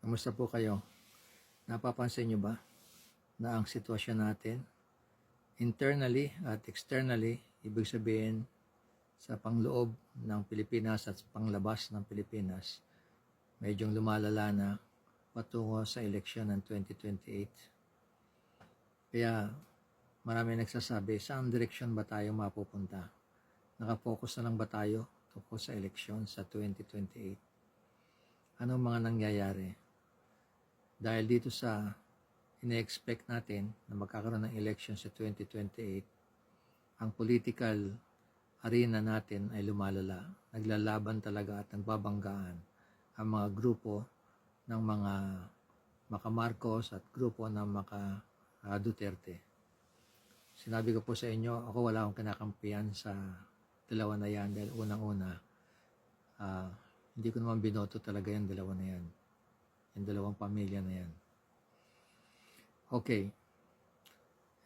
Kamusta po kayo? Napapansin nyo ba na ang sitwasyon natin internally at externally, ibig sabihin sa pangloob ng Pilipinas at panglabas ng Pilipinas, medyo lumalala na patungo sa eleksyon ng 2028. Kaya marami nagsasabi, saan direksyon ba tayo mapupunta? Nakafocus na lang ba tayo tungkol sa eleksyon sa 2028? Anong mga nangyayari? Dahil dito sa ine-expect natin na magkakaroon ng election sa 2028, ang political arena natin ay lumalala. Naglalaban talaga at nagbabanggaan ang mga grupo ng mga Maka Marcos at grupo ng Maka Duterte. Sinabi ko po sa inyo, ako wala akong kinakampihan sa dalawa na yan dahil unang-una, hindi ko naman binoto talaga yung dalawa na yan. Yung dalawang pamilya na yan. Okay,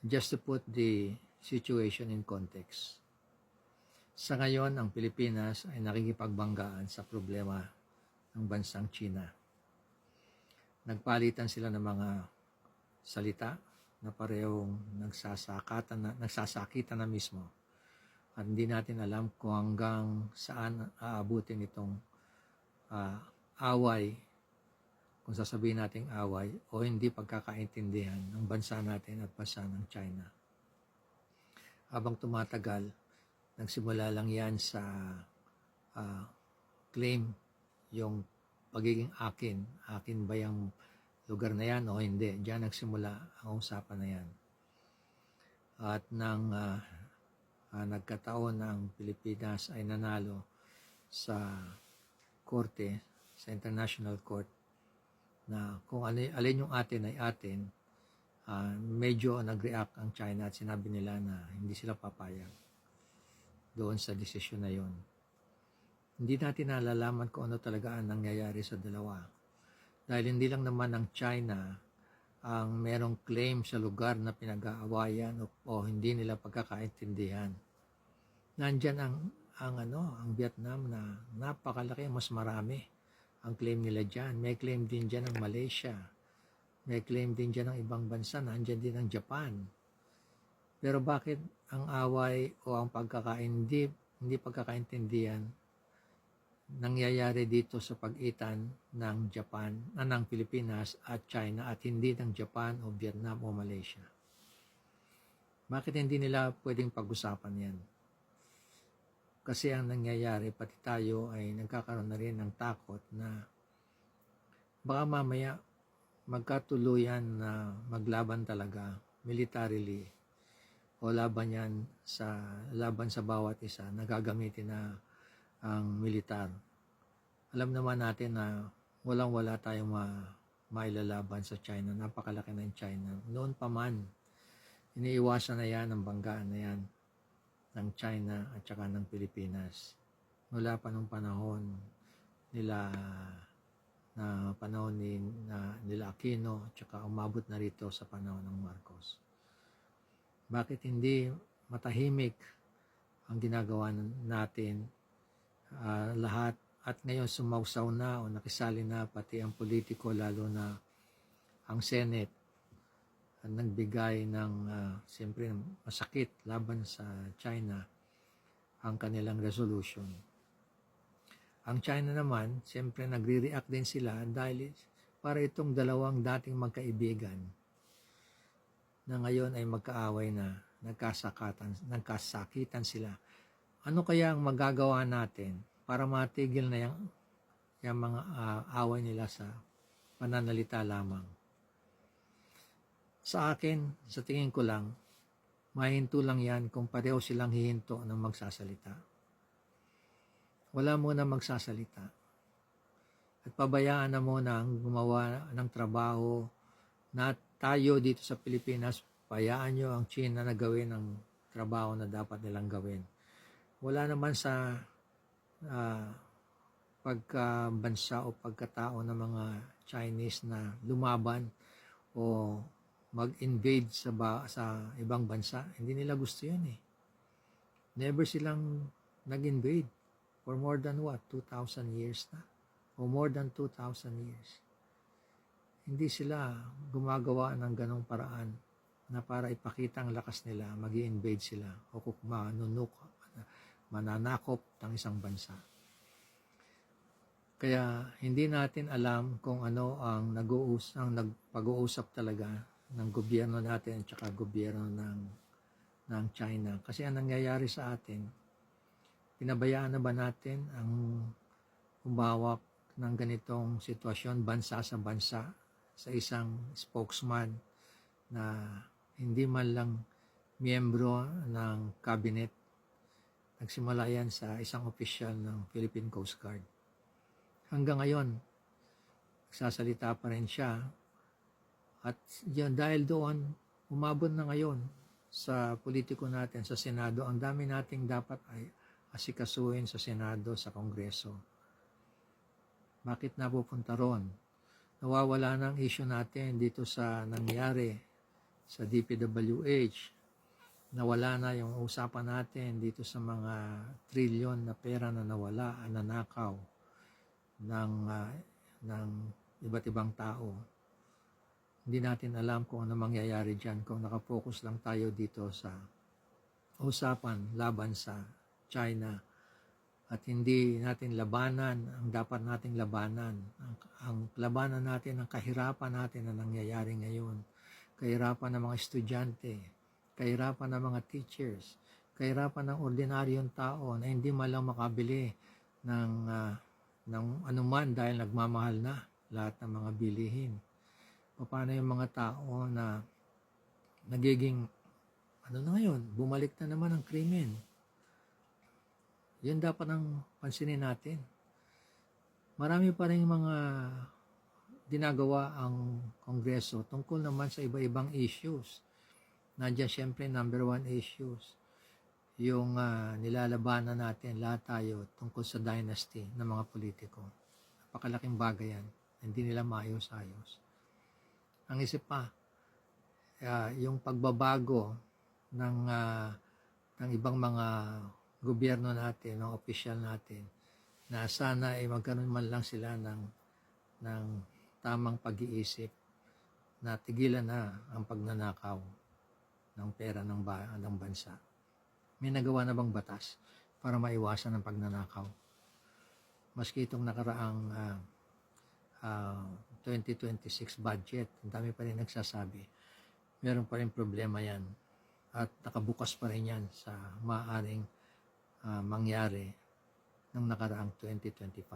just to put the situation in context. Sa ngayon, ang Pilipinas ay nakikipagbanggaan sa problema ng bansang China. Nagpalitan sila ng mga salita na parehong nagsasakitan na mismo. At hindi natin alam kung hanggang saan aabutin itong away, kung sasabihin nating away o hindi pagkakaintindihan ng bansa natin at bansa ng China. Habang tumatagal, nagsimula lang yan sa claim yung pagiging akin ba yung lugar na yan o hindi. Diyan nagsimula ang usapan na yan. At nang nagkataon ng Pilipinas ay nanalo sa korte, sa International Court, na kung alin yung atin ay atin, medyo nag-react ang China at sinabi nila na hindi sila papayag doon sa desisyon na yon. Hindi natin nalalaman kung ano talaga ang nangyayari sa dalawa. Dahil hindi lang naman ang China ang merong claim sa lugar na pinag-aawayan o hindi nila pagkakaintindihan. Nandyan ang Vietnam na napakalaki, mas marami ang claim nila dyan. May claim din dyan ng Malaysia. May claim din dyan ng ibang bansa. Nandyan din ang Japan. Pero bakit ang away o ang hindi pagkakaintindihan nangyayari dito sa pagitan ng ng Pilipinas at China at hindi ng Japan o Vietnam o Malaysia? Bakit hindi nila pwedeng pag-usapan yan? Kasi ang nangyayari, pati tayo ay nagkakaroon na rin ng takot na baka mamaya magkatuluyan na maglaban talaga militarily o laban sa bawat isa na gagamitin na ang militar. Alam naman natin na walang-wala tayong mailalaban sa China. Napakalaki ng China. Noon pa man, iniiwasan na yan ang banggaan na yan ng China at saka ng Pilipinas. Mula pa nung panahon nila nila Aquino at saka umabot na rito sa panahon ng Marcos. Bakit hindi matahimik ang ginagawa natin lahat at ngayon sumausaw na o nakisali na pati ang politiko, lalo na ang Senate nagbigay ng siyempre masakit laban sa China ang kanilang resolution. Ang China naman, siyempre nagre-react din sila dahil para itong dalawang dating magkaibigan na ngayon ay magkaaway na, nagkasakitan sila. Ano kaya ang magagawa natin para matigil na yung mga away nila sa pananalita lamang? Sa akin, sa tingin ko lang, mahinto lang yan kung pareho silang hihinto ng magsasalita. Wala muna magsasalita. At pabayaan na muna ang gumawa ng trabaho na tayo dito sa Pilipinas, payaan nyo ang China na gawin ang trabaho na dapat nilang gawin. Wala naman sa pagkabansa o pagkatao ng mga Chinese na lumaban o mag-invade sa ibang bansa. Hindi nila gusto yun eh. Never silang nag-invade for more than 2,000 years na. O more than 2,000 years. hindi sila gumagawa ng ganong paraan na para ipakita ang lakas nila, mag-i-invade sila o manunuk, mananakop ng isang bansa. Kaya hindi natin alam kung ano ang nagpag-uusap talaga ng gobyerno natin at saka gobyerno ng China. Kasi ang nangyayari sa atin, pinabayaan na ba natin ang humawak ng ganitong sitwasyon bansa sa bansa sa isang spokesman na hindi man lang miyembro ng cabinet? Nagsimula yan sa isang opisyal ng Philippine Coast Guard. Hanggang ngayon, nagsasalita pa rin siya. At yan, dahil doon, umabot na ngayon sa politiko natin, sa Senado, ang dami nating dapat ay asikasuhin sa Senado, sa Kongreso. Bakit napupunta ron? Nawawala na ang issue natin dito sa nangyari sa DPWH. Nawala na yung usapan natin dito sa mga trilyon na pera na nawala, nanakaw ng iba't ibang tao. Hindi natin alam kung ano mangyayari dyan kung nakafocus lang tayo dito sa usapan laban sa China at hindi natin labanan ang dapat nating labanan. Ang labanan natin, ang kahirapan natin na nangyayari ngayon, kahirapan ng mga estudyante, kahirapan ng mga teachers, kahirapan ng ordinaryong tao na hindi malang makabili ng anuman dahil nagmamahal na lahat ng mga bilihin. Paano yung mga tao na nagiging, ano na ngayon, bumalik na naman ang krimen. Yun dapat ang pansinin natin. Marami pa rin mga ginagawa ang Kongreso tungkol naman sa iba-ibang issues. Nandiyan siyempre number one issues. Yung nilalabanan natin, lahat tayo, tungkol sa dynasty ng mga politiko. Napakalaking bagay yan. Hindi nila maayos-ayos. Ang isip pa, yung pagbabago ng ibang mga gobyerno natin, ng opisyal natin, na sana ay magkaroon man lang sila ng tamang pag-iisip na tigilan na ang pagnanakaw ng pera ng bansa. May nagawa na bang batas para maiwasan ang pagnanakaw? Maski itong nakaraang 2026 budget, ang dami pa rin nagsasabi, meron pa rin problema yan at nakabukas pa rin yan sa maaaring mangyari ng nakaraang 2025.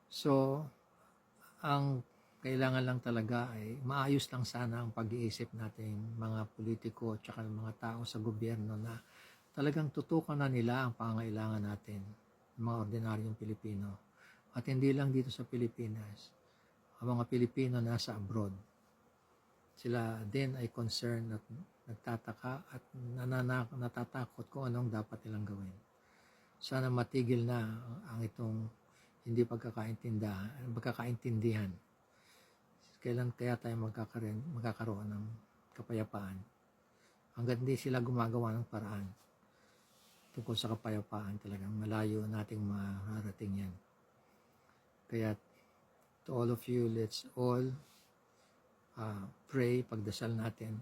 So, ang kailangan lang talaga ay maayos lang sana ang pag-iisip natin mga politiko at saka mga tao sa gobyerno na talagang tutukan na nila ang pangangailangan natin, mga ordinaryong Pilipino. At hindi lang dito sa Pilipinas, ang mga Pilipino nasa abroad. Sila din ay concerned at nagtataka at natatakot kung anong dapat nilang gawin. Sana matigil na ang itong hindi pagkakaintindihan. Kailan kaya tayo magkakaroon ng kapayapaan? Hanggang hindi sila gumagawa ng paraan tungkol sa kapayapaan, talagang malayo nating maharating yan. Kaya to all of you, let's all pray, pagdasal natin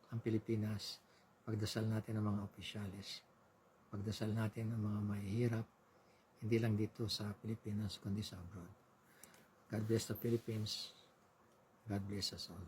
ang Pilipinas, pagdasal natin ang mga opisyalis, pagdasal natin ang mga mahihirap, hindi lang dito sa Pilipinas, kundi sa abroad. God bless the Philippines. God bless us all.